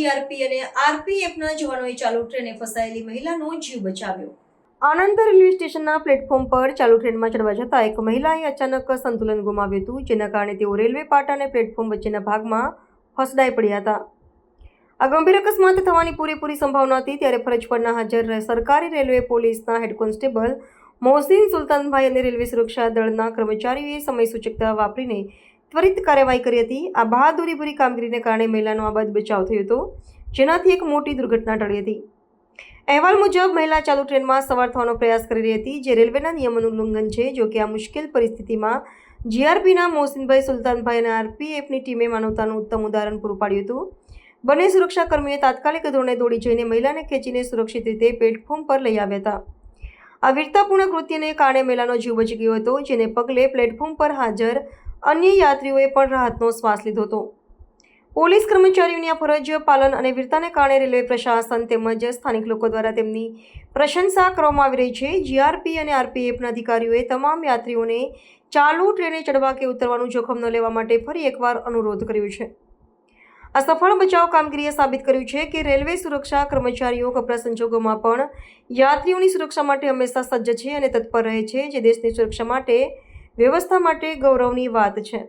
GRP અને આરપીએફના જવાનોએ ચાલુ ટ્રેને ફસાયેલી મહિલાનો જીવ બચાવ્યો। આણંદ રેલવે સ્ટેશનના પ્લેટફોર્મ પર ચાલુ ટ્રેનમાં ચડવા જતાં એક મહિલાએ અચાનક સંતુલન ગુમાવ્યું હતું, જેના કારણે તેઓ રેલવે પાટા અને પ્લેટફોર્મ વચ્ચેના ભાગમાં ફસડાઈ પડ્યા હતા। આ ગંભીર અકસ્માત થવાની પૂરેપૂરી સંભાવના હતી, ત્યારે ફરજ પરના હાજર સરકારી રેલવે પોલીસના હેડ કોન્સ્ટેબલ મોહસિન સુલતાનભાઈ અને રેલવે સુરક્ષા દળના કર્મચારીઓએ સમય સૂચકતા વાપરીને ત્વરિત કાર્યવાહી કરી હતી। આ બહાદુરીભરી કામગીરીને કારણે મહિલાનો આબાદ બચાવ થયો હતો, જેનાથી એક મોટી દુર્ઘટના ટળી હતી। અહેવાલ મુજબ મહિલા ચાલુ ટ્રેનમાં સવાર થવાનો પ્રયાસ કરી રહી હતી, જે રેલવેના નિયમોનું ઉલ્લંઘન છે। જો કે આ મુશ્કેલ પરિસ્થિતિમાં જીઆરપીના મોહસિનભાઈ સુલતાનભાઈ અને આરપીએફની ટીમે માનવતાનું ઉત્તમ ઉદાહરણ પૂરું પાડ્યું હતું। બંને સુરક્ષાકર્મીઓએ તાત્કાલિક ધોરણે દોડી જઈને મહિલાને ખેંચીને સુરક્ષિત રીતે પ્લેટફોર્મ પર લઈ આવ્યા હતા। આ વીરતાપૂર્ણ કૃત્યને કારણે મહિલાનો જીવ બચી ગયો હતો, જેને પગલે પ્લેટફોર્મ પર હાજર અન્ય યાત્રીઓએ પણ રાહતનો શ્વાસ લીધો હતો। પોલીસ કર્મચારીઓની આ ફરજ પાલન અને વીરતાને કારણે રેલવે પ્રશાસન તેમજ સ્થાનિક લોકો દ્વારા તેમની પ્રશંસા કરવામાં આવી રહી છે। જીઆરપી અને આરપીએફના અધિકારીઓએ તમામ યાત્રીઓને ચાલુ ટ્રેને ચડવા કે ઉતરવાનું જોખમ ન લેવા માટે ફરી એકવાર અનુરોધ કર્યો છે। આ સફળ બચાવ કામગીરીએ સાબિત કર્યું છે કે રેલવે સુરક્ષા કર્મચારીઓ કપરા સંજોગોમાં પણ યાત્રીઓની સુરક્ષા માટે હંમેશા સજ્જ છે અને તત્પર રહે છે, જે દેશની સુરક્ષા માટે વ્યવસ્થા માટે ગૌરવની વાત છે।